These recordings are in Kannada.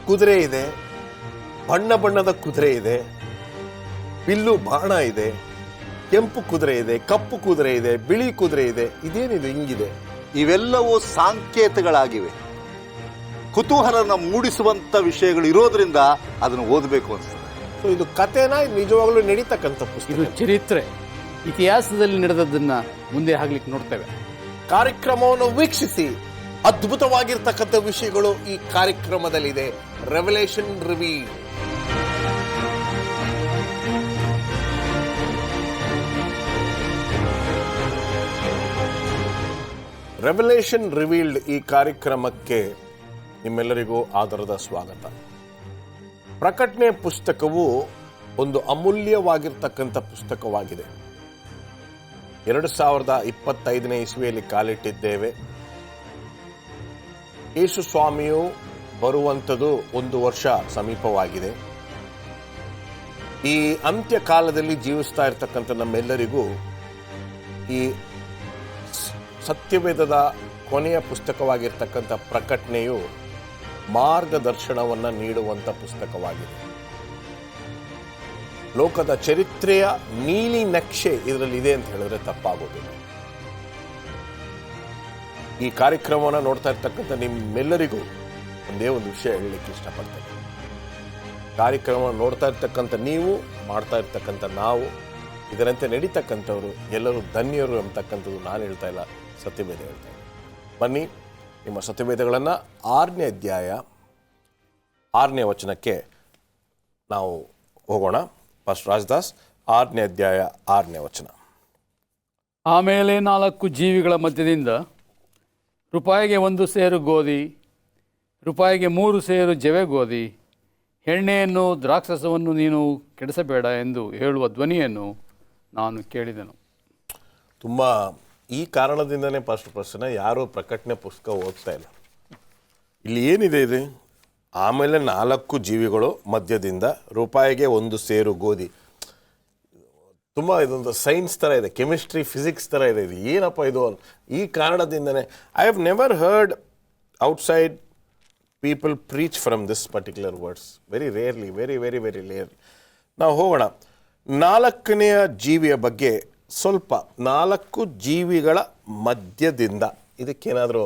ಕುದುರೆ ಇದೆ, ಬಣ್ಣ ಬಣ್ಣದ ಕುದುರೆ ಇದೆ, ಬಿಲ್ಲು ಬಾಣ ಇದೆ, ಕೆಂಪು ಕುದುರೆ ಇದೆ, ಕಪ್ಪು ಕುದುರೆ ಇದೆ, ಬಿಳಿ ಕುದುರೆ ಇದೆ. ಇದೇನಿದೆ ಹಿಂಗಿದೆ? ಇವೆಲ್ಲವೂ ಸಾಂಕೇತಗಳಾಗಿವೆ. ಕುತೂಹಲನ ಮೂಡಿಸುವಂತ ವಿಷಯಗಳು ಇರೋದ್ರಿಂದ ಅದನ್ನು ಓದಬೇಕು ಅನ್ಸ್ತದೆ. ಸೊ ಇದು ಕಥೆನ ನಿಜವಾಗ್ಲೂ ನಡೀತಕ್ಕಂಥ ಪುಸ್ತಕ. ಇದು ಚರಿತ್ರೆ, ಇತಿಹಾಸದಲ್ಲಿ ನಡೆದದ್ದನ್ನ ಮುಂದೆ ಹಾಕ್ಲಿಕ್ಕೆ ನೋಡ್ತೇವೆ. ಕಾರ್ಯಕ್ರಮವನ್ನು ವೀಕ್ಷಿಸಿ. ಅದ್ಭುತವಾಗಿರ್ತಕ್ಕಂಥ ವಿಷಯಗಳು ಈ ಕಾರ್ಯಕ್ರಮದಲ್ಲಿದೆ. Revelation reveal. ರೆವಲೇಷನ್ ರಿವೀಲ್ಡ್ ಈ ಕಾರ್ಯಕ್ರಮಕ್ಕೆ ನಿಮ್ಮೆಲ್ಲರಿಗೂ ಆದರದ ಸ್ವಾಗತ. ಪ್ರಕಟಣೆ ಪುಸ್ತಕವು ಒಂದು ಅಮೂಲ್ಯವಾಗಿರ್ತಕ್ಕಂಥ ಪುಸ್ತಕವಾಗಿದೆ. 2025ನೇ ಇಸ್ವಿಯಲ್ಲಿ ಕಾಲಿಟ್ಟಿದ್ದೇವೆ. ಯೇಸು ಸ್ವಾಮಿಯು ಬರುವಂಥದ್ದು 1 ವರ್ಷ ಸಮೀಪವಾಗಿದೆ. ಈ ಅಂತ್ಯಕಾಲದಲ್ಲಿ ಜೀವಿಸ್ತಾ ಇರತಕ್ಕಂಥ ನಮ್ಮೆಲ್ಲರಿಗೂ ಈ ಸತ್ಯವೇದದ ಕೊನೆಯ ಪುಸ್ತಕವಾಗಿರ್ತಕ್ಕಂಥ ಪ್ರಕಟಣೆಯು ಮಾರ್ಗದರ್ಶನವನ್ನು ನೀಡುವಂಥ ಪುಸ್ತಕವಾಗಿದೆ. ಲೋಕದ ಚರಿತ್ರೆಯ ನೀಲಿ ನಕ್ಷೆ ಇದರಲ್ಲಿ ಇದೆ ಅಂತ ಹೇಳಿದ್ರೆ ತಪ್ಪಾಗೋದಿಲ್ಲ. ಈ ಕಾರ್ಯಕ್ರಮವನ್ನು ನೋಡ್ತಾ ಇರ್ತಕ್ಕಂಥ ನಿಮ್ಮೆಲ್ಲರಿಗೂ ಒಂದೇ ಒಂದು ವಿಷಯ ಹೇಳಲಿಕ್ಕೆ ಇಷ್ಟಪಡ್ತೇನೆ. ಕಾರ್ಯಕ್ರಮವನ್ನು ನೋಡ್ತಾ ಇರ್ತಕ್ಕಂಥ ನೀವು, ಮಾಡ್ತಾ ಇರ್ತಕ್ಕಂಥ ನಾವು, ಇದರಂತೆ ನಡೀತಕ್ಕಂಥವ್ರು ಎಲ್ಲರೂ ಧನ್ಯರು ಅಂತಕ್ಕಂಥದ್ದು ನಾನು ಹೇಳ್ತಾ ಇಲ್ಲ, ಸತ್ಯವೇದ ಹೇಳ್ತಾ ಇಲ್ಲ. ಬನ್ನಿ, ನಿಮ್ಮ ಸತ್ಯವೇದಗಳನ್ನು 6ನೇ ಅಧ್ಯಾಯ 6ನೇ ವಚನಕ್ಕೆ ನಾವು ಹೋಗೋಣ. ಫಸ್ಟ್ ರಾಜದಾಸ್ 6ನೇ ಅಧ್ಯಾಯ 6ನೇ ವಚನ. ಆಮೇಲೆ 4 ಜೀವಿಗಳ ಮಧ್ಯದಿಂದ ರೂಪಾಯಿಗೆ 1 ಸೇರು ಗೋಧಿ, ರೂಪಾಯಿಗೆ 3 ಸೇರು ಜವೆ ಗೋಧಿ, ಎಣ್ಣೆಯನ್ನು ದ್ರಾಕ್ಷಸವನ್ನು ನೀನು ಕೆಡಿಸಬೇಡ ಎಂದು ಹೇಳುವ ಧ್ವನಿಯನ್ನು ನಾನು ಕೇಳಿದೆನು. ತುಂಬ ಈ ಕಾರಣದಿಂದನೇ ಫಸ್ಟ್ ಪ್ರಶ್ನೆ ಯಾರೂ ಪ್ರಕಟಣೆ ಪುಸ್ತಕ ಓದ್ತಾ ಇಲ್ಲ. ಇಲ್ಲಿ ಏನಿದೆ ಇದೆ? ಆಮೇಲೆ 4 ಜೀವಿಗಳು ಮಧ್ಯದಿಂದ ರೂಪಾಯಿಗೆ 1 ಸೇರು ಗೋಧಿ. ತುಂಬ ಇದೊಂದು ಸೈನ್ಸ್ ಥರ ಇದೆ, ಕೆಮಿಸ್ಟ್ರಿ ಫಿಸಿಕ್ಸ್ ಥರ ಇದೆ. ಇದು ಏನಪ್ಪ ಇದು? ಈ ಕಾರಣದಿಂದನೇ I have never heard outside people preach from this particular words. Very rarely, very very very rarely. ನಾವು ಹೋಗೋಣ 4ನೇ ಜೀವಿಯ ಬಗ್ಗೆ ಸ್ವಲ್ಪ. 4 ಜೀವಿಗಳ ಮಧ್ಯದಿಂದ ಇದಕ್ಕೇನಾದರೂ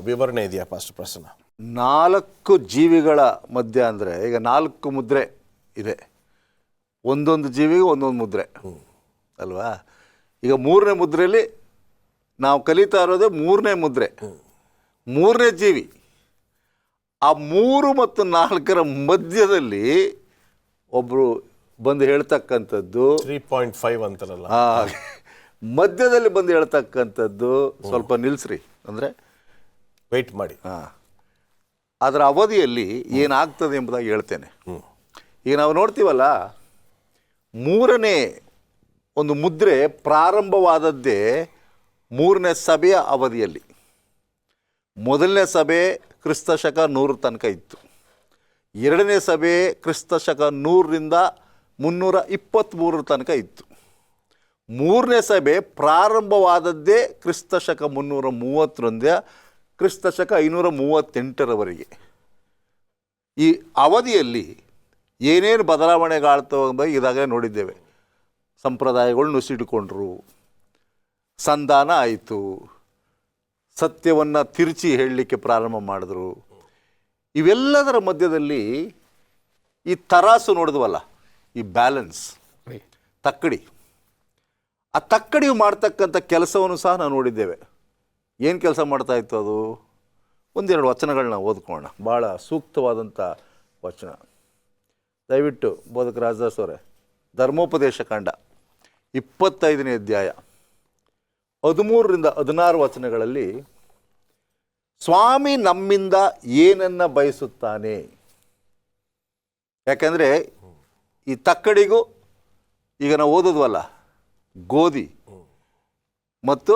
ವಿವರಣೆ ಇದೆಯಾ ಫಸ್ಟ್ ಪ್ರಶ್ನೆ? 4 ಜೀವಿಗಳ ಮಧ್ಯ ಅಂದರೆ ಈಗ 4 ಮುದ್ರೆ ಇದೆ, ಒಂದೊಂದು ಜೀವಿಗೆ ಒಂದೊಂದು ಮುದ್ರೆ ಅಲ್ವಾ? ಈಗ 3ನೇ ಮುದ್ರೆಯಲ್ಲಿ ನಾವು ಕಲಿತಾ ಇರೋದೇ 3ನೇ ಮುದ್ರೆ, 3ನೇ ಜೀವಿ. ಆ 3 ಮತ್ತು 4ರ ಮಧ್ಯದಲ್ಲಿ ಒಬ್ಬರು ಬಂದು ಹೇಳ್ತಕ್ಕಂಥದ್ದು 3.5 ಅಂತಾರಲ್ಲ, ಮಧ್ಯದಲ್ಲಿ ಬಂದು ಹೇಳ್ತಕ್ಕಂಥದ್ದು ಸ್ವಲ್ಪ ನಿಲ್ಲಿಸ್ರಿ ಅಂದರೆ ವೆಯ್ಟ್ ಮಾಡಿ. ಅದರ ಅವಧಿಯಲ್ಲಿ ಏನಾಗ್ತದೆ ಎಂಬುದಾಗಿ ಹೇಳ್ತೇನೆ. ಈಗ ನಾವು ನೋಡ್ತೀವಲ್ಲ, 3ನೇ ಒಂದು ಮುದ್ರೆ ಪ್ರಾರಂಭವಾದದ್ದೇ 3ನೇ ಸಭೆಯ ಅವಧಿಯಲ್ಲಿ. ಮೊದಲನೇ ಸಭೆ ಕ್ರಿಸ್ತಶಕ 100 ತನಕ ಇತ್ತು. 2ನೇ ಸಭೆ ಕ್ರಿಸ್ತಶಕ 100ರಿಂದ 323 ತನಕ ಇತ್ತು. 3ನೇ ಸಭೆ ಪ್ರಾರಂಭವಾದದ್ದೇ ಕ್ರಿಸ್ತಶಕ 330ರಿಂದ ಕ್ರಿಸ್ತಶಕ 538ರವರೆಗೆ. ಈ ಅವಧಿಯಲ್ಲಿ ಏನೇನು ಬದಲಾವಣೆಗಾಳ್ತವೆ ಇದಾಗಲೇ ನೋಡಿದ್ದೇವೆ. ಸಂಪ್ರದಾಯಗಳು ನುಸಿಡ್ಕೊಂಡ್ರು, ಸಂಧಾನ ಆಯಿತು, ಸತ್ಯವನ್ನು ತಿರುಚಿ ಹೇಳಲಿಕ್ಕೆ ಪ್ರಾರಂಭ ಮಾಡಿದ್ರು. ಇವೆಲ್ಲದರ ಮಧ್ಯದಲ್ಲಿ ಈ ತರಾಸು ನೋಡಿದ್ವಲ್ಲ, ಈ ಬ್ಯಾಲೆನ್ಸ್, ತಕ್ಕಡಿ, ಆ ತಕ್ಕಡಿಯು ಮಾಡ್ತಕ್ಕಂಥ ಕೆಲಸವನ್ನು ಸಹ ನಾವು ನೋಡಿದ್ದೇವೆ. ಏನು ಕೆಲಸ ಮಾಡ್ತಾ ಇತ್ತು ಅದು? 1-2 ವಚನಗಳನ್ನ ಓದ್ಕೊಳ್ಳೋಣ, ಭಾಳ ಸೂಕ್ತವಾದಂಥ ವಚನ. ದಯವಿಟ್ಟು ಬೋಧಕ ರಾಜದಾಸ್ ಅವರೇ, ಧರ್ಮೋಪದೇಶ ಕಾಂಡ 25ನೇ ಅಧ್ಯಾಯ 13ರಿಂದ 16 ವಚನಗಳಲ್ಲಿ ಸ್ವಾಮಿ ನಮ್ಮಿಂದ ಏನನ್ನ ಬಯಸುತ್ತಾನೆ. ಯಾಕೆಂದರೆ ಈ ತಕ್ಕಡಿಗೂ ಈಗ ನಾವು ಓದೋದ್ವಲ್ಲ, ಗೋಧಿ ಮತ್ತು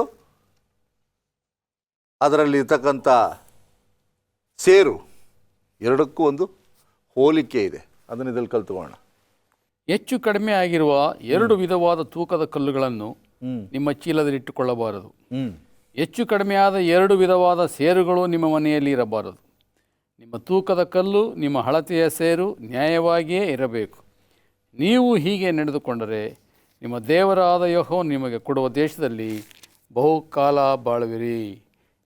ಅದರಲ್ಲಿ ಇರ್ತಕ್ಕಂಥ ಸೇರು ಎರಡಕ್ಕೂ ಒಂದು ಹೋಲಿಕೆ ಇದೆ. ಅದನ್ನು ಇದಲ್ಲಿ ಕಲ್ತ್ಕೊಳ್ಳೋಣ. ಹೆಚ್ಚು ಕಡಿಮೆ ಆಗಿರುವ 2 ವಿಧವಾದ ತೂಕದ ಕಲ್ಲುಗಳನ್ನು ನಿಮ್ಮ ಚೀಲದಲ್ಲಿಟ್ಟುಕೊಳ್ಳಬಾರದು. ಹೆಚ್ಚು ಕಡಿಮೆಯಾದ 2 ವಿಧವಾದ ಸೇರುಗಳು ನಿಮ್ಮ ಮನೆಯಲ್ಲಿ ಇರಬಾರದು. ನಿಮ್ಮ ತೂಕದ ಕಲ್ಲು ನಿಮ್ಮ ಅಳತೆಯ ಸೇರು ನ್ಯಾಯವಾಗಿಯೇ ಇರಬೇಕು. ನೀವು ಹೀಗೆ ನಡೆದುಕೊಂಡರೆ ನಿಮ್ಮ ದೇವರಾದ ಯೆಹೋವನು ನಿಮಗೆ ಕೊಡುವ ದೇಶದಲ್ಲಿ ಬಹುಕಾಲ ಬಾಳುವಿರಿ.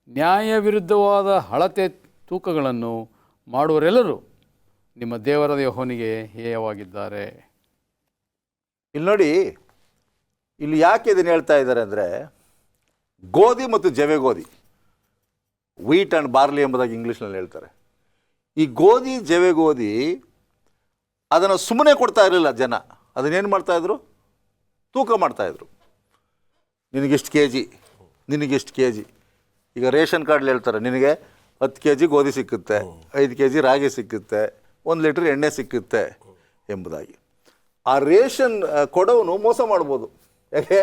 ನ್ಯಾಯ ವಿರುದ್ಧವಾದ ಅಳತೆ ತೂಕಗಳನ್ನು ಮಾಡುವರೆಲ್ಲರೂ ನಿಮ್ಮ ದೇವರಾದ ಯೆಹೋವನಿಗೆ ಹೇಯವಾಗಿದ್ದಾರೆ. ಇಲ್ಲಿ ನೋಡಿ, ಇಲ್ಲಿ ಯಾಕೆ ಇದನ್ನು ಹೇಳ್ತಾ ಇದ್ದಾರೆ ಅಂದರೆ, ಗೋಧಿ ಮತ್ತು ಜವೆ ಗೋಧಿ, ವೀಟ್ ಆ್ಯಂಡ್ ಬಾರ್ಲಿ ಎಂಬುದಾಗಿ ಇಂಗ್ಲೀಷ್ನಲ್ಲಿ ಹೇಳ್ತಾರೆ. ಈ ಗೋಧಿ ಜವೆ ಗೋಧಿ ಅದನ್ನು ಸುಮ್ಮನೆ ಕೊಡ್ತಾ ಇರಲಿಲ್ಲ ಜನ. ಅದನ್ನೇನು ಮಾಡ್ತಾಯಿದ್ರು? ತೂಕ ಮಾಡ್ತಾಯಿದ್ರು. ನಿನಗೆಷ್ಟು ಕೆ ಜಿ, ನಿನಗೆಷ್ಟು ಕೆ ಜಿ. ಈಗ ರೇಷನ್ ಕಾರ್ಡ್ಲಿ ಹೇಳ್ತಾರೆ, ನಿನಗೆ 10 kg ಗೋಧಿ ಸಿಕ್ಕುತ್ತೆ, 5 kg ರಾಗಿ ಸಿಕ್ಕುತ್ತೆ, 1 ಲೀಟ್ರ್ ಎಣ್ಣೆ ಸಿಕ್ಕುತ್ತೆ ಎಂಬುದಾಗಿ. ಆ ರೇಷನ್ ಕೊಡೋನು ಮೋಸ ಮಾಡ್ಬೋದು. ಯಾಕೆ?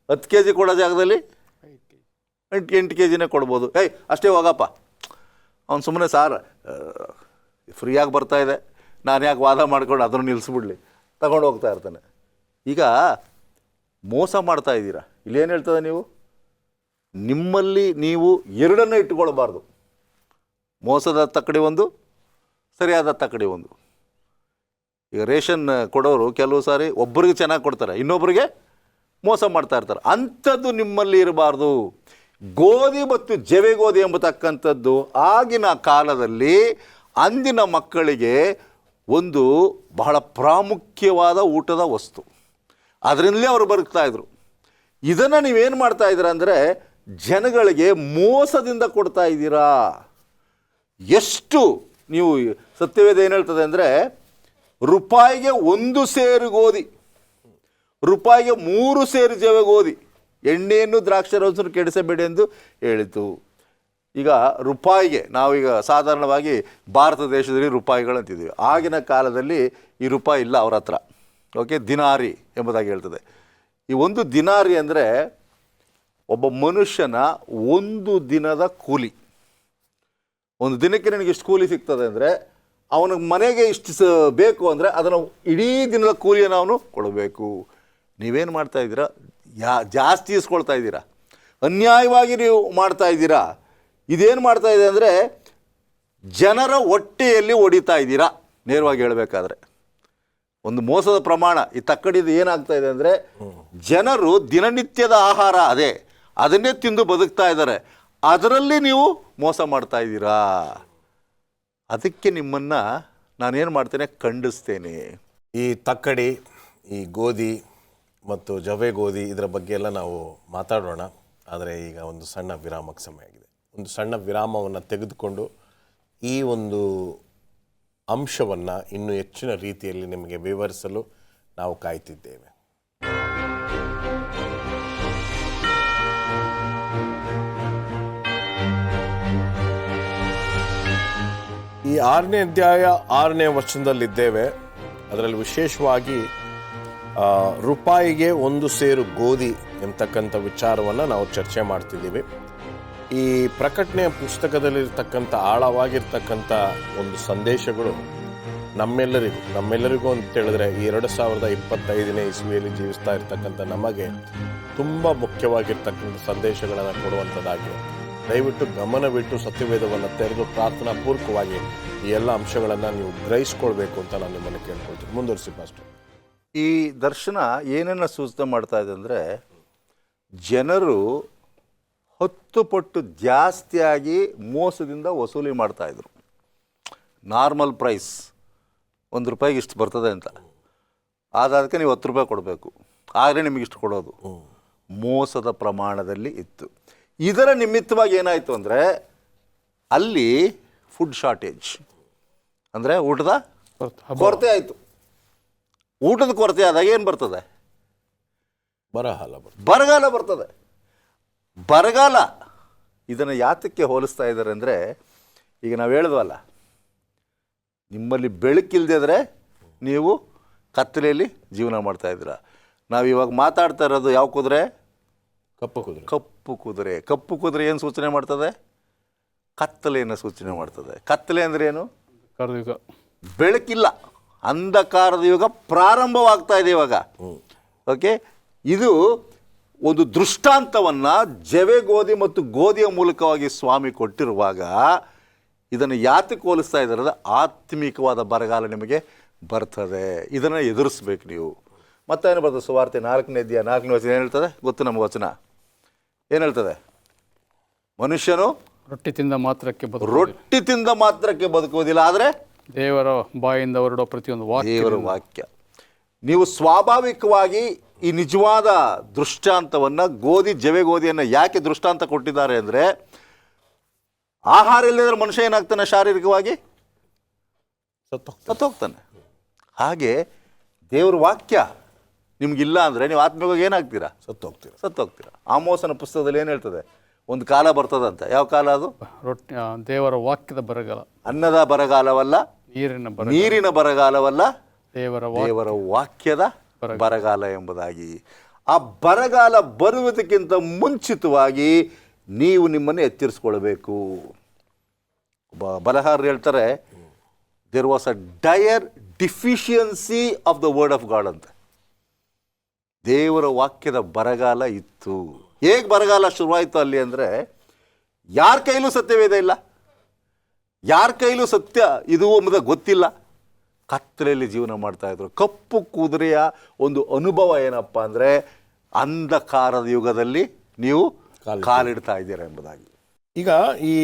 10 kg ಕೊಡೋ ಜಾಗದಲ್ಲಿ 8 kg ಕೊಡ್ಬೋದು. ಅಷ್ಟೇ ಹೋಗಪ್ಪ, ಅವ್ನು ಸುಮ್ಮನೆ ಸಾರ್ ಫ್ರೀಯಾಗಿ ಬರ್ತಾಯಿದೆ, ನಾನು ಯಾಕೆ ವಾದ ಮಾಡ್ಕೊಂಡು ಅದನ್ನು ನಿಲ್ಲಿಸ್ಬಿಡ್ಲಿ, ತಗೊಂಡು ಹೋಗ್ತಾ ಇರ್ತಾನೆ. ಈಗ ಮೋಸ ಮಾಡ್ತಾ ಇದ್ದೀರಾ. ಇಲ್ಲೇನು ಹೇಳ್ತದೆ, ನೀವು ನಿಮ್ಮಲ್ಲಿ ನೀವು ಎರಡನ್ನು ಇಟ್ಕೊಳ್ಬಾರ್ದು. ಮೋಸದ ತಕ್ಕಡಿ ಒಂದು, ಸರಿಯಾದ ತಕ್ಕಡಿ ಒಂದು. ಈಗ ರೇಷನ್ ಕೊಡೋರು ಕೆಲವು ಸಾರಿ ಒಬ್ಬರಿಗೆ ಚೆನ್ನಾಗಿ ಕೊಡ್ತಾರೆ, ಇನ್ನೊಬ್ಬರಿಗೆ ಮೋಸ ಮಾಡ್ತಾ ಇರ್ತಾರೆ. ಅಂಥದ್ದು ನಿಮ್ಮಲ್ಲಿ ಇರಬಾರ್ದು. ಗೋಧಿ ಮತ್ತು ಜವೆ ಗೋಧಿ ಎಂಬತಕ್ಕಂಥದ್ದು ಆಗಿನ ಕಾಲದಲ್ಲಿ ಅಂದಿನ ಮಕ್ಕಳಿಗೆ ಒಂದು ಬಹಳ ಪ್ರಾಮುಖ್ಯವಾದ ಊಟದ ವಸ್ತು. ಅದರಿಂದಲೇ ಅವರು ಬದುಕ್ತಾಯಿದ್ರು. ಇದನ್ನು ನೀವೇನು ಮಾಡ್ತಾ ಇದ್ದೀರಾ ಅಂದರೆ, ಜನಗಳಿಗೆ ಮೋಸದಿಂದ ಕೊಡ್ತಾ ಇದ್ದೀರಾ. ಎಷ್ಟು ನೀವು, ಸತ್ಯವೇದ ಏನು ಹೇಳ್ತದೆ ಅಂದರೆ, ರೂಪಾಯಿಗೆ 1 ಸೇರು ಗೋಧಿ, ರೂಪಾಯಿಗೆ 3 ಸೇರು ಜವೆ ಗೋಧಿ, ಎಣ್ಣೆಯನ್ನು ದ್ರಾಕ್ಷಾರಸವನ್ನು ಕೆಡಿಸಬೇಡಿ ಎಂದು ಹೇಳಿತು. ಈಗ ರೂಪಾಯಿಗೆ, ನಾವೀಗ ಸಾಧಾರಣವಾಗಿ ಭಾರತ ದೇಶದಲ್ಲಿ ರೂಪಾಯಿಗಳಂತಿದ್ದೀವಿ. ಆಗಿನ ಕಾಲದಲ್ಲಿ ಈ ರೂಪಾಯಿ ಇಲ್ಲ ಅವ್ರ ಹತ್ರ. ಓಕೆ, ದಿನಾರಿ ಎಂಬುದಾಗಿ ಹೇಳ್ತದೆ. ಈ 1 ದಿನಾರಿ ಅಂದರೆ ಒಬ್ಬ ಮನುಷ್ಯನ 1 ದಿನದ ಕೂಲಿ. ಒಂದು ದಿನಕ್ಕೆ ನನಗೆ ಇಷ್ಟು ಕೂಲಿ ಸಿಗ್ತದೆ ಅಂದರೆ, ಅವನಿಗೆ ಮನೆಗೆ ಇಷ್ಟು ಬೇಕು ಅಂದರೆ ಅದನ್ನು ಇಡೀ ದಿನದ ಕೂಲಿಯನ್ನು ಅವನು ಕೊಡಬೇಕು. ನೀವೇನು ಮಾಡ್ತಾ ಇದ್ದೀರಾ? ಜಾಸ್ತಿ ಇಸ್ಕೊಳ್ತಾ ಇದ್ದೀರಾ, ಅನ್ಯಾಯವಾಗಿ ನೀವು ಮಾಡ್ತಾ ಇದ್ದೀರಾ. ಇದೇನು ಮಾಡ್ತಾ ಇದೆ ಅಂದರೆ, ಜನರ ಹೊಟ್ಟೆಯಲ್ಲಿ ಹೊಡಿತಾ ಇದ್ದೀರಾ. ನೇರವಾಗಿ ಹೇಳಬೇಕಾದ್ರೆ ಒಂದು ಮೋಸದ ಪ್ರಮಾಣ. ಈ ತಕ್ಕಡಿದು ಏನಾಗ್ತಾ ಇದೆ ಅಂದರೆ, ಜನರು ದಿನನಿತ್ಯದ ಆಹಾರ ಅದೇ, ಅದನ್ನೇ ತಿಂದು ಬದುಕ್ತಾ ಇದ್ದಾರೆ. ಅದರಲ್ಲಿ ನೀವು ಮೋಸ ಮಾಡ್ತಾ ಇದ್ದೀರಾ. ಅದಕ್ಕೆ ನಿಮ್ಮನ್ನು ನಾನೇನು ಮಾಡ್ತೇನೆ, ಖಂಡಿಸ್ತೇನೆ. ಈ ತಕ್ಕಡಿ, ಈ ಗೋಧಿ ಮತ್ತು ಜವೆ ಗೋಧಿ ಇದರ ಬಗ್ಗೆ ಎಲ್ಲ ನಾವು ಮಾತಾಡೋಣ. ಆದರೆ ಈಗ ಒಂದು ಸಣ್ಣ ವಿರಾಮಕ್ಕೆ ಸಮಯ ಆಗಿದೆ. ಒಂದು ಸಣ್ಣ ವಿರಾಮವನ್ನು ತೆಗೆದುಕೊಂಡು ಈ ಒಂದು ಅಂಶವನ್ನು ಇನ್ನೂ ಹೆಚ್ಚಿನ ರೀತಿಯಲ್ಲಿ ನಿಮಗೆ ವಿವರಿಸಲು ನಾವು ಕಾಯ್ತಿದ್ದೇವೆ. ಈ 6ನೇ ಅಧ್ಯಾಯ 6ನೇ ವಚನದಲ್ಲಿದ್ದೇವೆ. ಅದರಲ್ಲಿ ವಿಶೇಷವಾಗಿ ರೂಪಾಯಿಗೆ 1 ಸೇರು ಗೋಧಿ ಎಂಬತಕ್ಕಂಥ ವಿಚಾರವನ್ನು ನಾವು ಚರ್ಚೆ ಮಾಡ್ತಿದ್ದೀವಿ. ಈ ಪ್ರಕಟಣೆಯ ಪುಸ್ತಕದಲ್ಲಿರ್ತಕ್ಕಂಥ ಆಳವಾಗಿರ್ತಕ್ಕಂಥ ಒಂದು ಸಂದೇಶಗಳು ನಮ್ಮೆಲ್ಲರಿಗೂ ಅಂತ ಹೇಳಿದ್ರೆ ಈ 2025ನೇ ಇಸ್ವಿಯಲ್ಲಿ ಜೀವಿಸ್ತಾ ಇರ್ತಕ್ಕಂಥ ನಮಗೆ ತುಂಬ ಮುಖ್ಯವಾಗಿರ್ತಕ್ಕಂಥ ಸಂದೇಶಗಳನ್ನು ಕೊಡುವಂಥದ್ದಾಗಿದೆ. ದಯವಿಟ್ಟು ಗಮನವಿಟ್ಟು ಸತ್ಯವೇದವನ್ನು ತೆರೆದು ಪ್ರಾರ್ಥನಾಪೂರ್ವಕವಾಗಿ ಈ ಎಲ್ಲ ಅಂಶಗಳನ್ನು ನೀವು ಗ್ರಹಿಸ್ಕೊಳ್ಬೇಕು ಅಂತ ನಾನು ನಿಮ್ಮನ್ನು ಕೇಳ್ಕೊಳ್ತೀನಿ. ಮುಂದುವರಿಸಿ ಪಾಸ್ಟರ್. ಈ ದರ್ಶನ ಏನನ್ನು ಸೂಚನೆ ಮಾಡ್ತಾ ಇದೆ ಅಂದರೆ, ಜನರು 10 ಪಟ್ಟು ಜಾಸ್ತಿಯಾಗಿ ಮೋಸದಿಂದ ವಸೂಲಿ ಮಾಡ್ತಾಯಿದ್ರು. ನಾರ್ಮಲ್ ಪ್ರೈಸ್ 1 ರೂಪಾಯಿಗೆ ಇಷ್ಟು ಬರ್ತದೆ ಅಂತ, ಅದಕ್ಕೆ ನೀವು 10 ರೂಪಾಯಿ ಕೊಡಬೇಕು, ಆದರೆ ನಿಮಗೆ ಇಷ್ಟು ಕೊಡೋದು. ಮೋಸದ ಪ್ರಮಾಣದಲ್ಲಿ ಇತ್ತು. ಇದರ ನಿಮಿತ್ತವಾಗಿ ಏನಾಯಿತು ಅಂದರೆ, ಅಲ್ಲಿ ಫುಡ್ ಶಾರ್ಟೇಜ್ ಅಂದರೆ ಊಟದ ಕೊರತೆ ಆಯಿತು. ಊಟದ ಕೊರತೆ ಆದಾಗ ಏನು ಬರ್ತದೆ? ಬರಗಾಲ ಬರ್ತದೆ. ಬರಗಾಲ ಇದನ್ನು ಯಾತಕ್ಕೆ ಹೋಲಿಸ್ತಾ ಇದ್ದಾರೆ ಅಂದರೆ, ಈಗ ನಾವು ಹೇಳಿದ್ವಲ್ಲ, ನಿಮ್ಮಲ್ಲಿ ಬೆಳಕಿಲ್ದಿದ್ರೆ ನೀವು ಕತ್ತಲೆಯಲ್ಲಿ ಜೀವನ ಮಾಡ್ತಾ ಇದ್ದೀರಾ. ನಾವು ಇವಾಗ ಮಾತಾಡ್ತಾ ಇರೋದು ಯಾವ ಕುದುರೆ? ಕಪ್ಪು ಕುದುರೆ. ಕಪ್ಪು ಕುದುರೆ ಏನು ಸೂಚನೆ ಮಾಡ್ತದೆ? ಕತ್ತಲೆಯನ್ನು ಸೂಚನೆ ಮಾಡ್ತದೆ. ಕತ್ತಲೆ ಅಂದರೆ ಏನು? ಬೆಳಕಿಲ್ಲ, ಅಂಧಕಾರದ ಯುಗ ಪ್ರಾರಂಭವಾಗ್ತಾ ಇದೆ ಇವಾಗ. ಓಕೆ, ಇದು ಒಂದು ದೃಷ್ಟಾಂತವನ್ನು ಜವೆ ಗೋಧಿ ಮತ್ತು ಗೋಧಿಯ ಮೂಲಕವಾಗಿ ಸ್ವಾಮಿ ಕೊಟ್ಟಿರುವಾಗ ಇದನ್ನು ಯಾತಕ್ಕೆ ಹೋಲಿಸ್ತಾ ಇದ್ದಾರೆ ಅಂದರೆ ಆತ್ಮಿಕವಾದ ಬರಗಾಲ ನಿಮಗೆ ಬರ್ತದೆ, ಇದನ್ನು ಎದುರಿಸ್ಬೇಕು ನೀವು. ಮತ್ತೇನು ಬರ್ತದೆ? ಸುವಾರ್ತೆ 4ನೇ ಅಧ್ಯಾಯ 4ನೇ ವಚನ ಏನು ಹೇಳ್ತದೆ ಗೊತ್ತು ನಮಗೆ? ವಚನ ಏನು ಹೇಳ್ತದೆ? ಮನುಷ್ಯನು ರೊಟ್ಟಿ ತಿಂದ ಮಾತ್ರಕ್ಕೆ ರೊಟ್ಟಿ ತಿಂದ ಮಾತ್ರಕ್ಕೆ ಬದುಕುವುದಿಲ್ಲ, ಆದರೆ ದೇವರ ಬಾಯಿಂದ ಹೊರಡೋ ಪ್ರತಿಯೊಂದು ದೇವರ ವಾಕ್ಯ. ನೀವು ಸ್ವಾಭಾವಿಕವಾಗಿ ಈ ನಿಜವಾದ ದೃಷ್ಟಾಂತವನ್ನು ಜವೆ ಗೋಧಿಯನ್ನು ಯಾಕೆ ದೃಷ್ಟಾಂತ ಕೊಟ್ಟಿದ್ದಾರೆ ಅಂದರೆ, ಆಹಾರ ಇಲ್ಲದ್ರೆ ಮನುಷ್ಯ ಏನಾಗ್ತಾನೆ? ಶಾರೀರಿಕವಾಗಿ ಸತ್ತೋಗ್ತಾನೆ. ಹಾಗೆ ದೇವ್ರ ವಾಕ್ಯ ನಿಮ್ಗಿಲ್ಲ ಅಂದರೆ ನೀವು ಆತ್ಮಿಕವಾಗಿ ಏನಾಗ್ತೀರಾ? ಸತ್ತೋಗ್ತೀರಾ. ಆಮೋಸನ ಪುಸ್ತಕದಲ್ಲಿ ಏನು ಹೇಳ್ತದೆ? ಒಂದು ಕಾಲ ಬರ್ತದಂತ. ಯಾವ ಕಾಲ ಅದು? ರೊಟ್ಟಿ ದೇವರ ವಾಕ್ಯದ ಬರಗಾಲ. ಅನ್ನದ ಬರಗಾಲವಲ್ಲ, ನೀರಿನ ಬರಗಾಲವಲ್ಲ, ದೇವರ ವಾಕ್ಯದ ಬರಗಾಲ ಎಂಬುದಾಗಿ. ಆ ಬರಗಾಲ ಬರುವುದಕ್ಕಿಂತ ಮುಂಚಿತವಾಗಿ ನೀವು ನಿಮ್ಮನ್ನು ಎಚ್ಚರಿಸ್ಕೊಳ್ಬೇಕು. ಬರಹರು ಹೇಳ್ತಾರೆ, there was a dire deficiency of the word of God ಅಂತ. ದೇವರ ವಾಕ್ಯದ ಬರಗಾಲ ಇತ್ತು. ಹೇಗೆ ಬರಗಾಲ ಶುರುವಾಯಿತು ಅಲ್ಲಿ ಅಂದರೆ, ಯಾರ ಕೈಲೂ ಸತ್ಯವೇದ ಇಲ್ಲ, ಯಾರ ಕೈಲೂ ಸತ್ಯ ಇದು ಎಂಬುದು ಗೊತ್ತಿಲ್ಲ. ಕತ್ತಲೆಯಲ್ಲಿ ಜೀವನ ಮಾಡ್ತಾಯಿದ್ರು. ಕಪ್ಪು ಕುದುರೆಯ ಒಂದು ಅನುಭವ ಏನಪ್ಪ ಅಂದರೆ, ಅಂಧಕಾರದ ಯುಗದಲ್ಲಿ ನೀವು ಕಾಲಿಡ್ತಾ ಇದ್ದೀರಾ ಎಂಬುದಾಗಿ. ಈಗ ಈ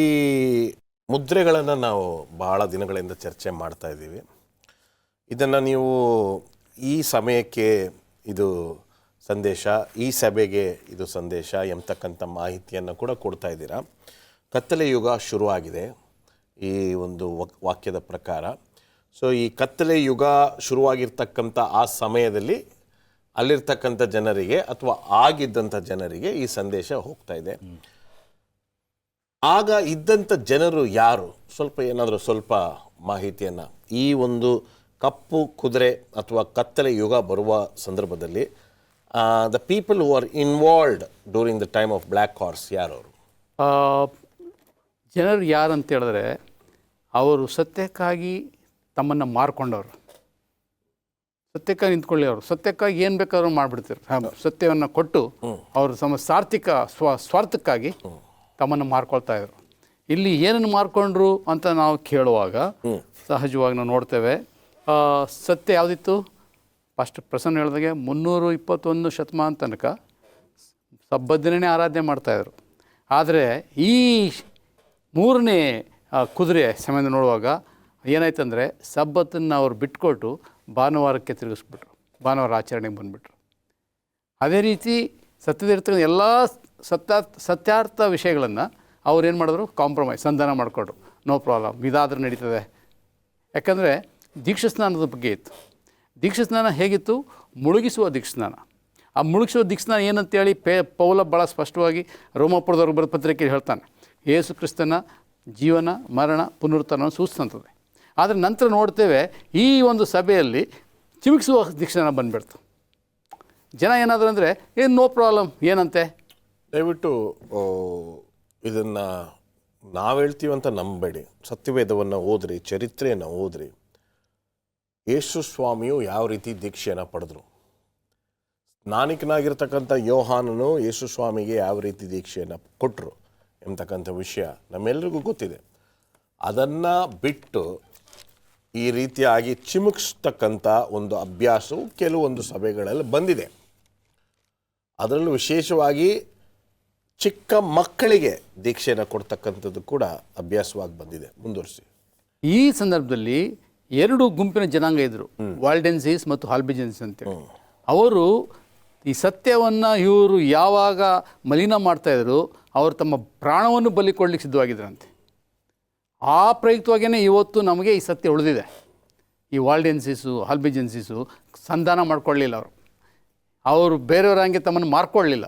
ಮುದ್ರೆಗಳನ್ನು ನಾವು ಬಹಳ ದಿನಗಳಿಂದ ಚರ್ಚೆ ಮಾಡ್ತಾ ಇದ್ದೀವಿ. ಇದನ್ನು ನೀವು ಈ ಸಮಯಕ್ಕೆ ಇದು ಸಂದೇಶ, ಈ ಸಭೆಗೆ ಇದು ಸಂದೇಶ ಎಂಬತಕ್ಕಂಥ ಮಾಹಿತಿಯನ್ನು ಕೂಡ ಕೊಡ್ತಾ ಇದ್ದೀರಾ. ಕತ್ತಲೆ ಯುಗ ಶುರುವಾಗಿದೆ ಈ ಒಂದು ವಾಕ್ಯದ ಪ್ರಕಾರ. ಸೊ ಈ ಕತ್ತಲೆ ಯುಗ ಶುರುವಾಗಿರ್ತಕ್ಕಂಥ ಆ ಸಮಯದಲ್ಲಿ ಅಲ್ಲಿರ್ತಕ್ಕಂಥ ಜನರಿಗೆ ಅಥವಾ ಆಗಿದ್ದಂಥ ಜನರಿಗೆ ಈ ಸಂದೇಶ ಹೋಗ್ತಾ ಇದೆ. ಆಗ ಇದ್ದಂಥ ಜನರು ಯಾರು? ಸ್ವಲ್ಪ ಮಾಹಿತಿಯನ್ನು, ಈ ಒಂದು ಕಪ್ಪು ಕುದುರೆ ಅಥವಾ ಕತ್ತಲೆ ಯುಗ ಬರುವ ಸಂದರ್ಭದಲ್ಲಿ the people who are involved during the time of black horse ಯಾರು? ಅವರು ಜನರು ಯಾರು ಅಂತ ಹೇಳಿದ್ರೆ, ಅವರು ಸತ್ಯಕ್ಕಾಗಿ ತಮ್ಮನ್ನು ಮಾರ್ಕೊಂಡವರು, ಸತ್ಯಕ್ಕಾಗಿ ನಿಂತ್ಕೊಳ್ಳಿ. ಅವರು ಸತ್ಯಕ್ಕಾಗಿ ಏನು ಬೇಕಾದ್ರೂ ಮಾಡಿಬಿಡ್ತಾರೆ. ಸತ್ಯವನ್ನು ಕೊಟ್ಟು ಅವರು ತಮ್ಮ ಸ್ವಾರ್ಥಕ್ಕಾಗಿ ತಮ್ಮನ್ನು ಮಾರ್ಕೊಳ್ತಾ ಇದ್ರು. ಇಲ್ಲಿ ಏನನ್ನು ಮಾರ್ಕೊಂಡ್ರು ಅಂತ ನಾವು ಕೇಳುವಾಗ ಸಹಜವಾಗಿ ನಾವು ನೋಡ್ತೇವೆ, ಸತ್ಯ ಯಾವುದಿತ್ತು? ಫಸ್ಟ್ ಪ್ರಸನ್ನ ಹೇಳಿದಾಗೆ 321 ಶತಮಾನ ತನಕ ಸಬ್ಬದ್ದಿನೇ ಆರಾಧನೆ ಮಾಡ್ತಾಯಿದ್ರು. ಆದರೆ ಈ 3ನೇ ಕುದುರೆ ಸಮಯದ ನೋಡುವಾಗ ಏನಾಯ್ತಂದರೆ, ಸಬ್ಬತ್ತನ್ನು ಅವ್ರು ಬಿಟ್ಕೊಟ್ಟು ಭಾನುವಾರಕ್ಕೆ ತಿರುಗಿಸ್ಬಿಟ್ರು, ಭಾನುವಾರ ಆಚರಣೆಗೆ ಬಂದುಬಿಟ್ರು. ಅದೇ ರೀತಿ ಸತ್ಯದಿರ್ತಕ್ಕಂಥ ಎಲ್ಲ ಸತ್ಯಾರ್ಥ ವಿಷಯಗಳನ್ನು ಅವ್ರು ಏನು ಮಾಡಿದ್ರು? ಕಾಂಪ್ರಮೈಸ್, ಸಂಧಾನ ಮಾಡಿಕೊಂಡ್ರು. ನೋ ಪ್ರಾಬ್ಲಮ್, ಇದಾದರೂ ನಡೀತದೆ. ಯಾಕಂದರೆ ದೀಕ್ಷಾಸ್ನಾನದ ಬಗ್ಗೆ ಇತ್ತು. ದೀಕ್ಷಾಸ್ನಾನ ಹೇಗಿತ್ತು? ಮುಳುಗಿಸುವ ದೀಕ್ಷಾಸ್ನಾನ. ಆ ಮುಳುಗಿಸುವ ದೀಕ್ಷಾಸ್ನಾನ ಏನಂತೇಳಿ ಪೌಲ ಭಾಳ ಸ್ಪಷ್ಟವಾಗಿ ರೋಮಾಪುರದವ್ರಿಗೆ ಬರೆದ ಪತ್ರಿಕೆಯಲ್ಲಿ ಹೇಳ್ತಾನೆ. ಯೇಸು ಕ್ರಿಸ್ತನ ಜೀವನ, ಮರಣ, ಪುನರುತ್ಥಾನವನ್ನು ಸೂಚಿಸ್ತಂಥದ್ದು. ಆದರೆ ನಂತರ ನೋಡ್ತೇವೆ, ಈ ಒಂದು ಸಭೆಯಲ್ಲಿ ಚಿಮಿಕ್ಸುವ ದೀಕ್ಷಾಸ್ನಾನ ಬಂದುಬಿಡ್ತು. ಜನ ಏನಾದರೂ ಅಂದರೆ ನೋ ಪ್ರಾಬ್ಲಮ್, ಏನಂತೆ? ದಯವಿಟ್ಟು ಇದನ್ನು ನಾವು ಹೇಳ್ತೀವಂತ ನಂಬಬೇಡಿ. ಸತ್ಯವೇದವನ್ನು ಓದ್ರಿ, ಚರಿತ್ರೆಯನ್ನು ಓದ್ರಿ. ಯೇಸು ಸ್ವಾಮಿಯು ಯಾವ ರೀತಿ ದೀಕ್ಷೆಯನ್ನು ಪಡೆದ್ರು, ಸ್ನಾನಿಕನಾಗಿರ್ತಕ್ಕಂಥ ಯೋಹಾನನು ಯೇಸು ಸ್ವಾಮಿಗೆ ಯಾವ ರೀತಿ ದೀಕ್ಷೆಯನ್ನು ಕೊಟ್ಟರು ಎಂಬತಕ್ಕಂಥ ವಿಷಯ ನಮ್ಮೆಲ್ಲರಿಗೂ ಗೊತ್ತಿದೆ. ಅದನ್ನು ಬಿಟ್ಟು ಈ ರೀತಿಯಾಗಿ ಚಿಮುಕಿಸ್ತಕ್ಕಂಥ ಒಂದು ಅಭ್ಯಾಸವು ಕೆಲವೊಂದು ಸಭೆಗಳಲ್ಲಿ ಬಂದಿದೆ. ಅದರಲ್ಲೂ ವಿಶೇಷವಾಗಿ ಚಿಕ್ಕ ಮಕ್ಕಳಿಗೆ ದೀಕ್ಷೆಯನ್ನು ಕೊಡ್ತಕ್ಕಂಥದ್ದು ಕೂಡ ಅಭ್ಯಾಸವಾಗಿ ಬಂದಿದೆ. ಮುಂದುವರಿಸಿ. ಈ ಸಂದರ್ಭದಲ್ಲಿ 2 ಗುಂಪಿನ ಜನಾಂಗ ಇದ್ದರು, ವಾಲ್ಡೆನ್ಸಿಸ್ ಮತ್ತು ಹಾಲ್ಬಿಜೆನ್ಸ್ ಅಂತೇಳಿ. ಅವರು ಈ ಸತ್ಯವನ್ನು ಇವರು ಯಾವಾಗ ಮಲಿನ ಮಾಡ್ತಾಯಿದ್ರು, ಅವರು ತಮ್ಮ ಪ್ರಾಣವನ್ನು ಬಲಿ ಕೊಡಲಿಕ್ಕೆ ಸಿದ್ಧವಾಗಿದ್ದರಂತೆ. ಆ ಪ್ರಯುಕ್ತವಾಗಿಯೇ ಇವತ್ತು ನಮಗೆ ಈ ಸತ್ಯ ಉಳಿದಿದೆ. ಈ ವಾಲ್ಡೆನ್ಸಿಸು, ಹಾಲ್ಬಿಜೆನ್ಸಿಸು ಸಂಧಾನ ಮಾಡ್ಕೊಳ್ಳಿಲ್ಲ. ಅವರು ಬೇರೆಯವರ ಹಂಗೆ ತಮ್ಮನ್ನು ಮಾರ್ಕೊಳ್ಳಿಲ್ಲ.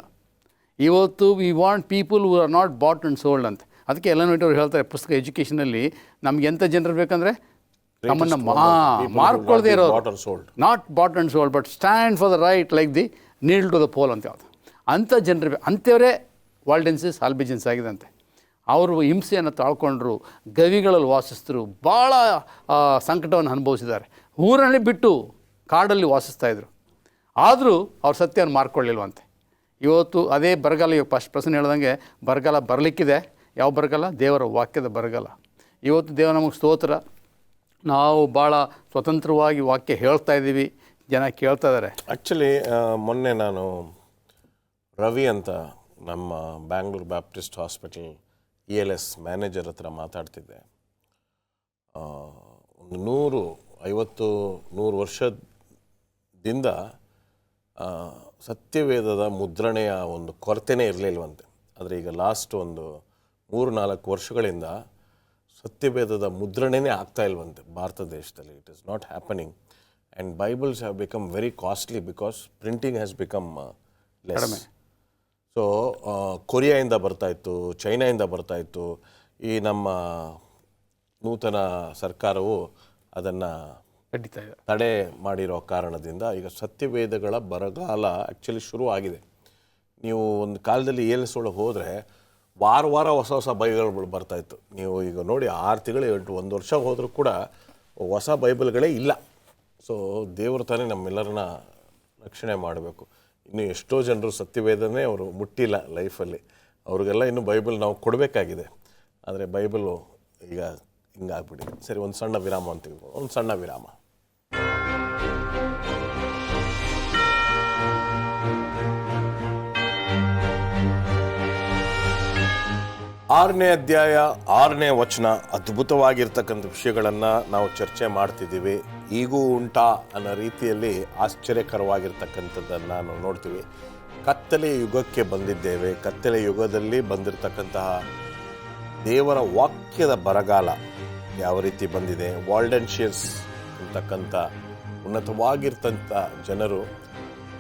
ಇವತ್ತು we want people who are not bought and sold ಅಂತ. ಅದಕ್ಕೆ ಎಲ್ಲ ನೋಡಿದವ್ರು ಹೇಳ್ತಾರೆ ಪುಸ್ತಕ ಎಜುಕೇಷನಲ್ಲಿ, ನಮ್ಗೆ ಎಂಥ ಜನರು ಬೇಕಂದರೆ ತಮ್ಮನ್ನು ಮಾರ್ಕೊಳ್ಳದೆ ಇರೋರು, not bought and sold but stand for the right like the needle to the pole ಅಂತ ಯಾವುದು, ಅಂಥ ಜನರು ಅಂಥವರೇ ವಾಲ್ಡೆನ್ಸಿಸ್, ಹಾಲ್ಬಿಜೆನ್ಸ್ ಆಗಿದಂತೆ. ಅವರು ಹಿಂಸೆಯನ್ನು ತಾಳ್ಕೊಂಡ್ರು, ಗವಿಗಳಲ್ಲಿ ವಾಸಿಸಿದ್ರು, ಭಾಳ ಸಂಕಟವನ್ನು ಅನುಭವಿಸಿದ್ದಾರೆ. ಊರಲ್ಲಿ ಬಿಟ್ಟು ಕಾಡಲ್ಲಿ ವಾಸಿಸ್ತಾಯಿದ್ರು. ಆದರೂ ಅವ್ರು ಸತ್ಯವನ್ನು ಮಾರ್ಕೊಳ್ಳಿಲ್ವಂತೆ. ಇವತ್ತು ಅದೇ ಬರಗಾಲ, ಫಸ್ಟ್ ಪ್ರಶ್ನೆ ಹೇಳ್ದಂಗೆ ಬರಗಾಲ ಬರಲಿಕ್ಕಿದೆ. ಯಾವ ಬರಗಾಲ? ದೇವರ ವಾಕ್ಯದ ಬರಗಾಲ. ಇವತ್ತು ದೇವ ನಮಗೆ ಸ್ತೋತ್ರ, ನಾವು ಭಾಳ ಸ್ವತಂತ್ರವಾಗಿ ವಾಕ್ಯ ಹೇಳ್ತಾ ಇದ್ದೀವಿ, ಜನ ಕೇಳ್ತಾ ಇದ್ದಾರೆ. ಆ್ಯಕ್ಚುಲಿ ಮೊನ್ನೆ ನಾನು ರವಿ ಅಂತ ನಮ್ಮ Bangalore Baptist hospital ELS manager ಹತ್ರ ಮಾತಾಡ್ತಿದ್ದೆ. ಒಂದು 100 ವರ್ಷದಿಂದ ಸತ್ಯವೇದದ ಮುದ್ರಣೆಯ ಒಂದು ಕೊರತೆನೇ ಇರಲಿಲ್ವಂತೆ. ಆದರೆ ಈಗ ಲಾಸ್ಟ್ ಒಂದು 3-4 ವರ್ಷಗಳಿಂದ ಸತ್ಯವೇದದ ಮುದ್ರಣೆನೇ ಆಗ್ತಾ ಇಲ್ವಂತೆ ಭಾರತ ದೇಶದಲ್ಲಿ. It is not happening and bibles have become very costly because printing has become less. So ಕೊರಿಯಾಯಿಂದ ಬರ್ತಾಯಿತ್ತು, ಚೈನಾಯಿಂದ ಬರ್ತಾಯಿತ್ತು. ಈ ನಮ್ಮ ನೂತನ ಸರ್ಕಾರವು ಅದನ್ನು ತಡೆ ಮಾಡಿರೋ ಕಾರಣದಿಂದ ಈಗ ಸತ್ಯವೇದಗಳ ಬರಗಾಲ ಆ್ಯಕ್ಚುಲಿ ಶುರು ಆಗಿದೆ. ನೀವು ಒಂದು ಕಾಲದಲ್ಲಿ ELS ಒಳಗೆ ಹೋದರೆ ವಾರ ಹೊಸ ಬೈಬಲ್ಗಳು ಬರ್ತಾಯಿತ್ತು. ನೀವು ಈಗ ನೋಡಿ 6 ತಿಂಗಳು 1 ವರ್ಷ ಹೋದರೂ ಕೂಡ ಹೊಸ ಬೈಬಲ್ಗಳೇ ಇಲ್ಲ. ಸೊ ದೇವರು ತಾನೇ ನಮ್ಮೆಲ್ಲರನ್ನ ರಕ್ಷಣೆ ಮಾಡಬೇಕು. ಇನ್ನು ಎಷ್ಟೋ ಜನರು ಸತ್ಯವೇದನೇ ಅವರು ಮುಟ್ಟಿಲ್ಲ ಲೈಫಲ್ಲಿ, ಅವ್ರಿಗೆಲ್ಲ ಇನ್ನೂ ಬೈಬಲ್ ನಾವು ಕೊಡಬೇಕಾಗಿದೆ. ಆದರೆ ಬೈಬಲು ಈಗ ಹಿಂಗಾಗ್ಬಿಟ್ಟಿದೆ. ಸರಿ, ಒಂದು ಸಣ್ಣ ವಿರಾಮ ಅಂತ ತೆಗೆದುಕೊಂಡು ಒಂದು ಸಣ್ಣ ವಿರಾಮ. 6ನೇ ಅಧ್ಯಾಯ 6ನೇ ವಚನ ಅದ್ಭುತವಾಗಿರ್ತಕ್ಕಂಥ ವಿಷಯಗಳನ್ನು ನಾವು ಚರ್ಚೆ ಮಾಡ್ತಿದ್ದೀವಿ. ಈಗೂ ಉಂಟಾ ಅನ್ನೋ ರೀತಿಯಲ್ಲಿ ಆಶ್ಚರ್ಯಕರವಾಗಿರ್ತಕ್ಕಂಥದ್ದನ್ನು ನಾವು ನೋಡ್ತೀವಿ. ಕತ್ತಲೆ ಯುಗಕ್ಕೆ ಬಂದಿದ್ದೇವೆ. ಕತ್ತಲೆ ಯುಗದಲ್ಲಿ ಬಂದಿರತಕ್ಕಂತಹ ದೇವರ ವಾಕ್ಯದ ಬರಗಾಲ ಯಾವ ರೀತಿ ಬಂದಿದೆ. ವಾಲ್ಡನ್ಷಿಯರ್ಸ್ ಅಂತಕ್ಕಂಥ ಉನ್ನತವಾಗಿರ್ತಂಥ ಜನರು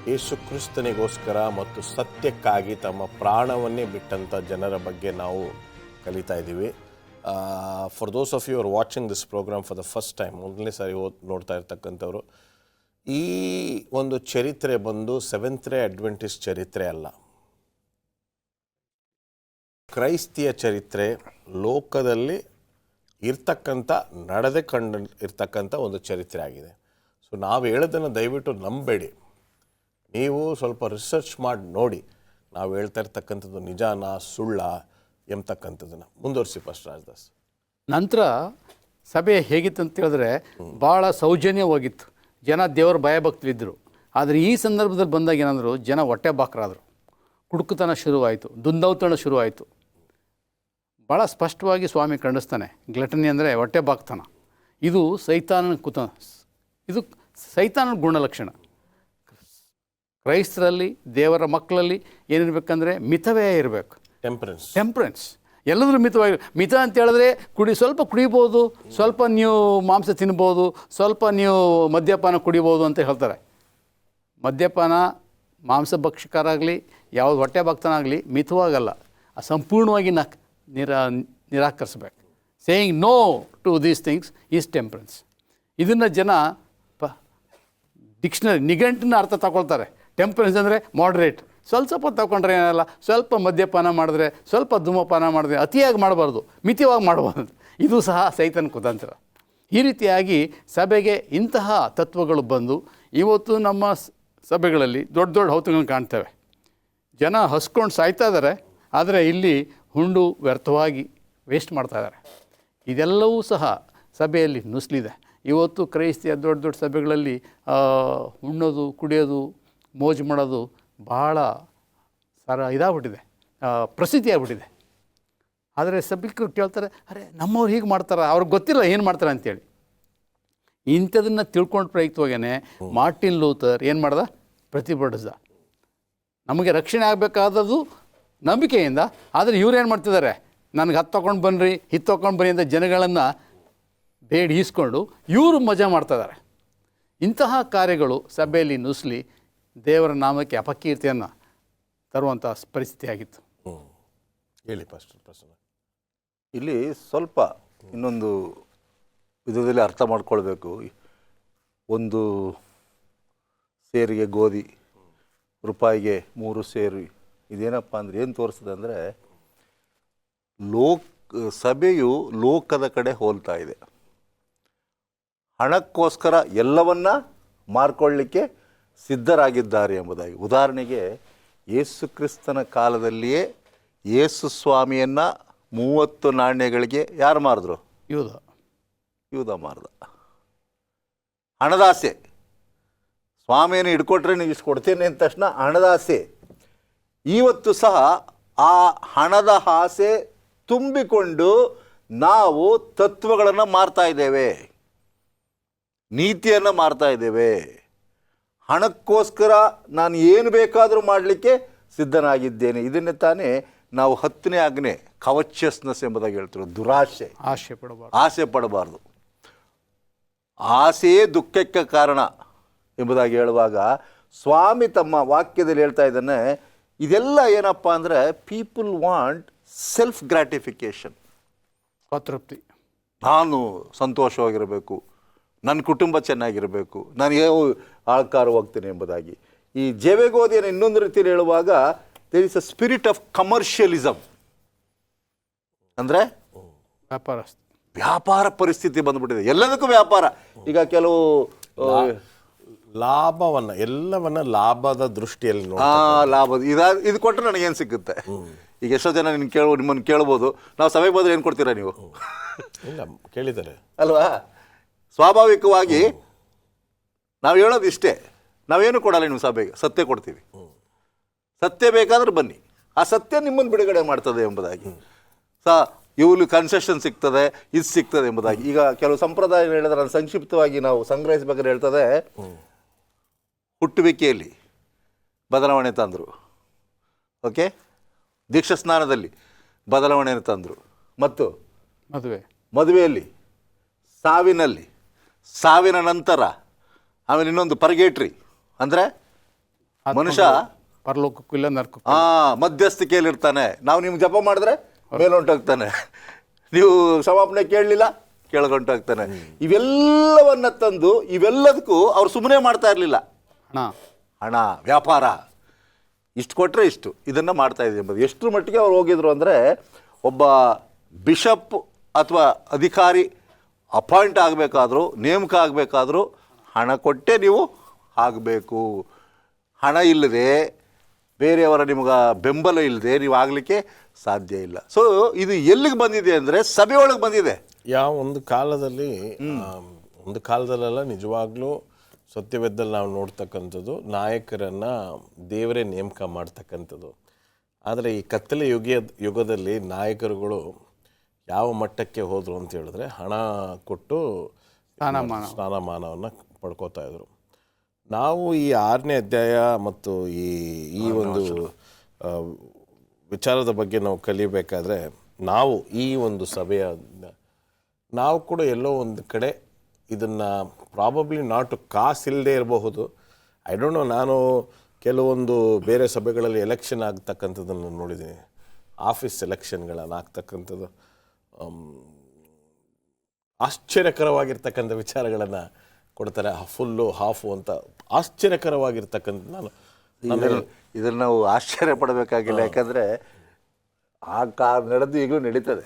ಯೇಸು ಕ್ರಿಸ್ತನಿಗೋಸ್ಕರ ಮತ್ತು ಸತ್ಯಕ್ಕಾಗಿ ತಮ್ಮ ಪ್ರಾಣವನ್ನೇ ಬಿಟ್ಟಂಥ ಜನರ ಬಗ್ಗೆ ನಾವು ಕಲಿತಾ ಇದ್ದೀವಿ. For those of you are watching this programme for the first time, ಮೊದಲನೇ ಸಾರಿ ನೋಡ್ತಾ ಇರ್ತಕ್ಕಂಥವ್ರು, ಈ ಒಂದು ಚರಿತ್ರೆ ಬಂದು ಸೆವೆಂತ್ ಡೇ ಅಡ್ವೆಂಟಿಸ್ಟ್ ಚರಿತ್ರೆ ಅಲ್ಲ, ಕ್ರೈಸ್ತಿಯ ಚರಿತ್ರೆ. ಲೋಕದಲ್ಲಿ ಇರ್ತಕ್ಕಂಥ ನಡೆದೇ ಕಂಡು ಇರ್ತಕ್ಕಂಥ ಒಂದು ಚರಿತ್ರೆ ಆಗಿದೆ. ಸೊ ನಾವು ಹೇಳೋದನ್ನು ದಯವಿಟ್ಟು ನಂಬೇಡಿ, ನೀವು ಸ್ವಲ್ಪ ರಿಸರ್ಚ್ ಮಾಡಿ ನೋಡಿ ನಾವು ಹೇಳ್ತಾ ಇರ್ತಕ್ಕಂಥದ್ದು ನಿಜಾನ ಸುಳ್ಳ ಎಂಬತಕ್ಕಂಥದ್ದನ್ನು. ಮುಂದುವರಿಸಿ ಪಾಸ್ಟರ್ ರಾಜದಾಸ್. ನಂತರ ಸಭೆ ಹೇಗಿತ್ತು ಅಂತ ಹೇಳಿದ್ರೆ ಭಾಳ ಸೌಜನ್ಯವಾಗಿತ್ತು. ಜನ ದೇವರ ಭಯಭಕ್ತರಿದ್ದರು. ಆದರೆ ಈ ಸಂದರ್ಭದಲ್ಲಿ ಬಂದಾಗ ಏನಂದರು, ಜನ ಹೊಟ್ಟೆ ಬಾಕರಾದರು, ಕುಡುಕುತನ ಶುರುವಾಯಿತು, ದುಂದೌತಣ ಶುರುವಾಯಿತು. ಭಾಳ ಸ್ಪಷ್ಟವಾಗಿ ಸ್ವಾಮಿ ಖಂಡಿಸ್ತಾನೆ. ಗ್ಲಟನಿ ಅಂದರೆ ಹೊಟ್ಟೆ ಬಾಕ್ತನ. ಇದು ಸೈತಾನನ ಗುಣಲಕ್ಷಣ. ಕ್ರೈಸ್ತರಲ್ಲಿ ದೇವರ ಮಕ್ಕಳಲ್ಲಿ ಏನಿರಬೇಕಂದ್ರೆ ಮಿತವ್ಯಯ ಇರಬೇಕು. ಟೆಂಪ್ರೆನ್ಸ್ ಎಲ್ಲದರೂ ಮಿತವಾಗಿ. ಮಿತ ಅಂತ ಹೇಳಿದ್ರೆ ಸ್ವಲ್ಪ ಕುಡಿಬೋದು, ಸ್ವಲ್ಪ ನೀವು ಮಾಂಸ ತಿನ್ಬೋದು, ಸ್ವಲ್ಪ ನೀವು ಮದ್ಯಪಾನ ಕುಡಿಬೋದು ಅಂತ ಹೇಳ್ತಾರೆ. ಮದ್ಯಪಾನ ಮಾಂಸಭಕ್ಷಕರಾಗಲಿ ಯಾವುದು ಹೊಟ್ಟೆ ಭಕ್ತನಾಗಲಿ ಮಿತವಾಗಲ್ಲ, ಸಂಪೂರ್ಣವಾಗಿ ನಿರಾಕರಿಸ್ಬೇಕು. Saying no to these things is temperance. ಇದನ್ನು ಜನ ಡಿಕ್ಷನರಿ ನಿಘಂಟಿನ ಅರ್ಥ ತಗೊಳ್ತಾರೆ. ಟೆಂಪ್ರೆನ್ಸ್ ಅಂದರೆ ಮಾಡ್ರೇಟ್, ಸ್ವಲ್ಪ ತಗೊಂಡ್ರೆ ಏನಲ್ಲ, ಸ್ವಲ್ಪ ಮದ್ಯಪಾನ ಮಾಡಿದ್ರೆ, ಸ್ವಲ್ಪ ಧೂಮಪಾನ ಮಾಡಿದ್ರೆ, ಅತಿಯಾಗಿ ಮಾಡಬಾರ್ದು, ಮಿತವಾಗಿ ಮಾಡಬಾರ್ದು. ಇದು ಸಹ ಸೈತನ ಕುತಂತ್ರ. ಈ ರೀತಿಯಾಗಿ ಸಭೆಗೆ ಇಂತಹ ತತ್ವಗಳು ಬಂದು ಇವತ್ತು ನಮ್ಮ ಸಭೆಗಳಲ್ಲಿ ದೊಡ್ಡ ದೊಡ್ಡ ಔತಣಗಳನ್ನು ಕಾಣ್ತೇವೆ. ಜನ ಹಸ್ಕೊಂಡು ಸಾಯ್ತಾ ಇದ್ದಾರೆ, ಆದರೆ ಇಲ್ಲಿ ಹುಂಡು ವ್ಯರ್ಥವಾಗಿ ವೇಸ್ಟ್ ಮಾಡ್ತಾ ಇದ್ದಾರೆ. ಇದೆಲ್ಲವೂ ಸಹ ಸಭೆಯಲ್ಲಿ ನುಸ್ಲಿದೆ. ಇವತ್ತು ಕ್ರೈಸ್ತಿಯ ದೊಡ್ಡ ದೊಡ್ಡ ಸಭೆಗಳಲ್ಲಿ ಉಣ್ಣೋದು, ಕುಡಿಯೋದು, ಮೋಜು ಮಾಡೋದು ಭಾಳ ಇದಾಗ್ಬಿಟ್ಟಿದೆ, ಪ್ರಸಿದ್ಧಿ ಆಗ್ಬಿಟ್ಟಿದೆ. ಆದರೆ ಸಭಿಕರು ಕೇಳ್ತಾರೆ, ಅರೆ ನಮ್ಮವ್ರು ಹೀಗೆ ಮಾಡ್ತಾರೆ, ಅವ್ರಿಗೆ ಗೊತ್ತಿಲ್ಲ ಏನು ಮಾಡ್ತಾರೆ ಅಂತೇಳಿ. ಇಂಥದನ್ನು ತಿಳ್ಕೊಂಡು ಪ್ರಯುಕ್ತವಾಗೇ ಮಾರ್ಟಿನ್ ಲೂಥರ್ ಏನು ಮಾಡ್ದ, ಪ್ರತಿಭಟಿಸ್ದ. ನಮಗೆ ರಕ್ಷಣೆ ಆಗಬೇಕಾದದ್ದು ನಂಬಿಕೆಯಿಂದ. ಆದರೆ ಇವ್ರು ಏನು ಮಾಡ್ತಿದ್ದಾರೆ, ನನಗೆ ಹತ್ತು ತೊಗೊಂಡು ಬನ್ನಿರಿ, ಹಿತ್ತು ತೊಗೊಂಡು ಬನ್ನಿ ಅಂತ ಜನಗಳನ್ನು ಬೇಡಿ ಈಸ್ಕೊಂಡು ಇವರು ಮಜಾ ಮಾಡ್ತಿದ್ದಾರೆ. ಇಂತಹ ಕಾರ್ಯಗಳು ಸಭೆಯಲ್ಲಿ ನುಸ್ಲಿ ದೇವರ ನಾಮಕ್ಕೆ ಅಪಕೀರ್ತಿಯನ್ನು ತರುವಂಥ ಪರಿಸ್ಥಿತಿ ಆಗಿತ್ತು. ಹೇಳಿ ಪಾಸ್ಟರ್ ಪ್ರಸನ್ನ. ಇಲ್ಲಿ ಸ್ವಲ್ಪ ಇನ್ನೊಂದು ವಿಧದಲ್ಲಿ ಅರ್ಥ ಮಾಡ್ಕೊಳ್ಬೇಕು. ಒಂದು ಸೇರಿಗೆ ಗೋಧಿ ರೂಪಾಯಿಗೆ 3 ಸೇರು. ಇದೇನಪ್ಪ ಅಂದರೆ ಏನು ತೋರಿಸ್ತದೆ ಅಂದರೆ ಸಭೆಯು ಲೋಕದ ಕಡೆ ಹೋಲ್ತಾ ಇದೆ. ಹಣಕ್ಕೋಸ್ಕರ ಎಲ್ಲವನ್ನ ಮಾರ್ಕೊಳ್ಳಿಕ್ಕೆ ಸಿದ್ಧರಾಗಿದ್ದಾರೆ ಎಂಬುದಾಗಿ. ಉದಾಹರಣೆಗೆ ಯೇಸು ಕ್ರಿಸ್ತನ ಕಾಲದಲ್ಲಿಯೇ ಯೇಸು ಸ್ವಾಮಿಯನ್ನು 30 ನಾಣ್ಯಗಳಿಗೆ ಯಾರು ಮಾರಿದ್ರು? ಯೂದ ಮಾರ್ದ. ಹಣದಾಸೆ. ಸ್ವಾಮಿಯನ್ನು ಹಿಡ್ಕೊಟ್ರೆ ನೀವು ಇಷ್ಟು ಕೊಡ್ತೇನೆ ಅಂದ ತಕ್ಷಣ ಹಣದಾಸೆ. ಇವತ್ತು ಸಹ ಆ ಹಣದ ಆಸೆ ತುಂಬಿಕೊಂಡು ನಾವು ತತ್ವಗಳನ್ನು ಮಾರ್ತಾ ಇದ್ದೇವೆ, ನೀತಿಯನ್ನು ಮಾರ್ತಾ ಇದ್ದೇವೆ. ಹಣಕ್ಕೋಸ್ಕರ ನಾನು ಏನು ಬೇಕಾದರೂ ಮಾಡಲಿಕ್ಕೆ ಸಿದ್ಧನಾಗಿದ್ದೇನೆ. ಇದನ್ನೇ ತಾನೇ ನಾವು 10ನೇ ಆಜ್ಞೆ ಕವಚಸ್ನೆಸ್ ಎಂಬುದಾಗಿ ಹೇಳ್ತಿರೋದು. ದುರಾಶೆ, ಆಸೆ ಪಡಬಾರ್ದು. ಆಸೆಯೇ ದುಃಖಕ್ಕೆ ಕಾರಣ ಎಂಬುದಾಗಿ ಹೇಳುವಾಗ ಸ್ವಾಮಿ ತಮ್ಮ ವಾಕ್ಯದಲ್ಲಿ ಹೇಳ್ತಾ ಇದ್ದಾನೆ, ಇದೆಲ್ಲ ಏನಪ್ಪ ಅಂದರೆ ಪೀಪಲ್ ವಾಂಟ್ ಸೆಲ್ಫ್ ಗ್ರ್ಯಾಟಿಫಿಕೇಷನ್, ಸಂತೃಪ್ತಿ. ನಾನು ಸಂತೋಷವಾಗಿರಬೇಕು, ನನ್ನ ಕುಟುಂಬ ಚೆನ್ನಾಗಿರಬೇಕು, ನಾನು ಆಳ್ಕಾರ ಹೋಗ್ತೇನೆ ಎಂಬುದಾಗಿ. ಈ ಜವೆಗೋದಿಯನ್ನು ಇನ್ನೊಂದು ರೀತಿಯಲ್ಲಿ ಹೇಳುವಾಗ there is a spirit of commercialism, ಅಂದರೆ ವ್ಯಾಪಾರ ಪರಿಸ್ಥಿತಿ ಬಂದ್ಬಿಟ್ಟಿದೆ. ಎಲ್ಲದಕ್ಕೂ ವ್ಯಾಪಾರ. ಈಗ ಕೆಲವು ಎಲ್ಲವನ್ನ ಲಾಭದ ದೃಷ್ಟಿಯಲ್ಲಿ ಲಾಭದ ಇದು ಕೊಟ್ಟರೆ ನನಗೇನು ಸಿಗುತ್ತೆ. ಈಗ ಎಷ್ಟೋ ಜನ ನಿಮ್ಮನ್ನು ಕೇಳ್ಬೋದು, ನಾವು ಸಭೆಗೆ ಬಂದರೆ ಏನು ಕೊಡ್ತೀರಾ ನೀವು? ಇಲ್ಲ, ಕೇಳಿದ್ದಾರೆ ಅಲ್ವಾ? ಸ್ವಾಭಾವಿಕವಾಗಿ ನಾವು ಹೇಳೋದು ಇಷ್ಟೇ, ನಾವೇನು ಕೊಡಲ್ಲ ನಿಮ್ಮ ಸಭೆಗೆ, ಸತ್ಯ ಕೊಡ್ತೀವಿ. ಸತ್ಯ ಬೇಕಾದ್ರೆ ಬನ್ನಿ, ಆ ಸತ್ಯ ನಿಮ್ಮನ್ನು ಬಿಡುಗಡೆ ಮಾಡ್ತದೆ ಎಂಬುದಾಗಿ. ಇವ್ರಿಗೆ ಕನ್ಸೆಷನ್ ಸಿಗ್ತದೆ, ಇದು ಸಿಗ್ತದೆ ಎಂಬುದಾಗಿ. ಈಗ ಕೆಲವು ಸಂಪ್ರದಾಯ ಹೇಳಿದ್ರೆ ನಾನು ಸಂಕ್ಷಿಪ್ತವಾಗಿ ನಾವು ಸಂಗ್ರಹಿಸಬೇಕಾದ್ರೆ ಹೇಳ್ತದೆ, ಹುಟ್ಟುವಿಕೆಯಲ್ಲಿ ಬದಲಾವಣೆ ತಂದರು, ಓಕೆ, ದೀಕ್ಷಾ ಸ್ನಾನದಲ್ಲಿ ಬದಲಾವಣೆಯನ್ನು ತಂದರು, ಮತ್ತು ಮದುವೆಯಲ್ಲಿ, ಸಾವಿನಲ್ಲಿ, ಸಾವಿನ ನಂತರ, ಆಮೇಲೆ ಇನ್ನೊಂದು ಪರ್ಗೇಟ್ರಿ, ಅಂದರೆ ಮನುಷ್ಯ ಪರಲೋಕಕ್ಕಿಲ್ಲ ನರಕ ಮಧ್ಯಸ್ಥಿಕೆಯಲ್ಲಿ ಇರ್ತಾನೆ. ನಾವು ನಿಮ್ಗೆ ಜಪ ಮಾಡಿದ್ರೆ ಮೇಲೊಂಟೋಗ್ತಾನೆ, ನೀವು ಸಮಾಪನೆ ಕೇಳಲಿಲ್ಲ ಕೆಳಗೊಂಟೋಗ್ತಾನೆ. ಇವೆಲ್ಲವನ್ನ ತಂದು ಇವೆಲ್ಲದಕ್ಕೂ ಅವ್ರು ಸುಮ್ಮನೆ ಮಾಡ್ತಾ ಇರಲಿಲ್ಲ. ಹಣ, ವ್ಯಾಪಾರ, ಇಷ್ಟು ಕೊಟ್ಟರೆ ಇಷ್ಟು, ಇದನ್ನು ಮಾಡ್ತಾ ಇದ್ದೀವಿ ಎಂಬುದು. ಎಷ್ಟರ ಮಟ್ಟಿಗೆ ಅವ್ರು ಹೋಗಿದ್ರು ಅಂದರೆ, ಒಬ್ಬ ಬಿಷಪ್ ಅಥವಾ ಅಧಿಕಾರಿ ಅಪಾಯಿಂಟ್ ಆಗಬೇಕಾದ್ರೂ, ನೇಮಕ ಆಗಬೇಕಾದ್ರೂ ಹಣ ಕೊಟ್ಟೇ ನೀವು ಆಗಬೇಕು. ಹಣ ಇಲ್ಲದೆ, ಬೇರೆಯವರ ನಿಮ್ಗೆ ಬೆಂಬಲ ಇಲ್ಲದೆ ನೀವು ಆಗಲಿಕ್ಕೆ ಸಾಧ್ಯ ಇಲ್ಲ. ಸೊ ಇದು ಎಲ್ಲಿಗೆ ಬಂದಿದೆ ಅಂದರೆ ಸಭೆಯೊಳಗೆ ಬಂದಿದೆ. ಒಂದು ಕಾಲದಲ್ಲೆಲ್ಲ ನಿಜವಾಗ್ಲೂ ಸತ್ಯವೇದದಲ್ಲಿ ನಾವು ನೋಡ್ತಕ್ಕಂಥದ್ದು ನಾಯಕರನ್ನು ದೇವರೇ ನೇಮಕ ಮಾಡ್ತಕ್ಕಂಥದ್ದು. ಆದರೆ ಈ ಕತ್ತಲೆ ಯುಗದಲ್ಲಿ ನಾಯಕರುಗಳು ಯಾವ ಮಟ್ಟಕ್ಕೆ ಹೋದರು ಅಂತ ಹೇಳಿದ್ರೆ, ಹಣ ಕೊಟ್ಟು ಸ್ಥಾನಮಾನವನ್ನು ಪಡ್ಕೋತಾ ಇದ್ರು. ನಾವು ಈ 6ನೇ ಅಧ್ಯಾಯ ಮತ್ತು ಈ ಒಂದು ವಿಚಾರದ ಬಗ್ಗೆ ನಾವು ಕಲಿಬೇಕಾದ್ರೆ, ನಾವು ಈ ಒಂದು ಸಭೆಯ ನಾವು ಕೂಡ ಎಲ್ಲೋ ಒಂದು ಕಡೆ ಇದನ್ನು ಪ್ರಾಬಬ್ಲಿ ನಾಟ್ ಕಾಸಿಲ್ಲದೆ ಇರಬಹುದು, ಐ ಡೋಂಟ್ ನೋ. ನಾನು ಕೆಲವೊಂದು ಬೇರೆ ಸಭೆಗಳಲ್ಲಿ ಎಲೆಕ್ಷನ್ ಆಗ್ತಕ್ಕಂಥದ್ದನ್ನು ನೋಡಿದ್ದೀನಿ, ಆಫೀಸ್ ಎಲೆಕ್ಷನ್ಗಳನ್ನು ಆಗ್ತಕ್ಕಂಥದ್ದು. ಆಶ್ಚರ್ಯಕರವಾಗಿರ್ತಕ್ಕಂಥ ವಿಚಾರಗಳನ್ನು ಕೊಡ್ತಾರೆ, ಫುಲ್ಲು ಹಾಫು ಅಂತ ಆಶ್ಚರ್ಯಕರವಾಗಿರ್ತಕ್ಕಂಥ. ಇದನ್ನು ನಾವು ಆಶ್ಚರ್ಯ ಪಡಬೇಕಾಗಿಲ್ಲ, ಯಾಕಂದರೆ ಆ ನಡೆದು ಈಗಲೂ ನಡೀತದೆ.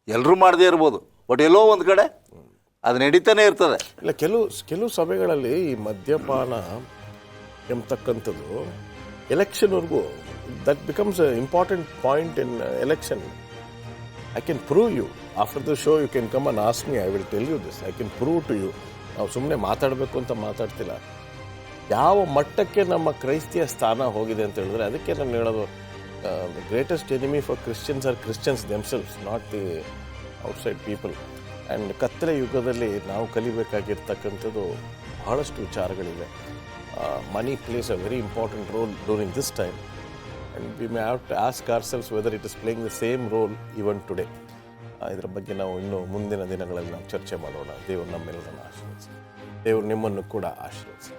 ಎಲ್ಲರೂ ಮಾಡದೇ ಇರ್ಬೋದು, ಬಟ್ ಎಲ್ಲೋ ಒಂದು ಕಡೆ ಅದು ನಡೀತಾನೆ ಇರ್ತದೆ. ಇಲ್ಲ, ಕೆಲವು ಸಭೆಗಳಲ್ಲಿ ಈ ಮದ್ಯಪಾನ ಎಂಬತಕ್ಕಂಥದ್ದು ಎಲೆಕ್ಷನ್ವರೆಗೂ that becomes a important point in election. I can prove you after the show, you can come and ask me, I will tell you this, I can prove to you. ನಾವು ಸುಮ್ಮನೆ ಮಾತಾಡಬೇಕು ಅಂತ ಮಾತಾಡ್ತಿಲ್ಲ. ಯಾವ ಮಟ್ಟಕ್ಕೆ ನಮ್ಮ ಕ್ರೈಸ್ತಿಯ ಸ್ಥಾನ ಹೋಗಿದೆ ಅಂತ ಹೇಳಿದ್ರೆ, ಅದಕ್ಕೆ ನಾನು ಹೇಳೋದು, greatest enemy for Christians are Christians themselves, not the outside people. And ಕತ್ತಲೆ ಯುಗದಲ್ಲಿ ನಾವು ಕಲಿಬೇಕಾಗಿರ್ತಕ್ಕಂಥದ್ದು ಬಹಳಷ್ಟು ವಿಚಾರಗಳಿವೆ. Money plays a very important role during this time, and we may have to ask ourselves whether it is playing the same role even today. ಇದರ ಬಗ್ಗೆ ನಾವು ಇನ್ನೂ ಮುಂದಿನ ದಿನಗಳಲ್ಲಿ ನಾವು ಚರ್ಚೆ ಮಾಡೋಣ. ದೇವರು ನಮ್ಮೆಲ್ಲರನ್ನು ಆಶೀರ್ವದಿಸಿ, ದೇವರು ನಿಮ್ಮನ್ನು ಕೂಡ ಆಶೀರ್ವದಿಸಿ.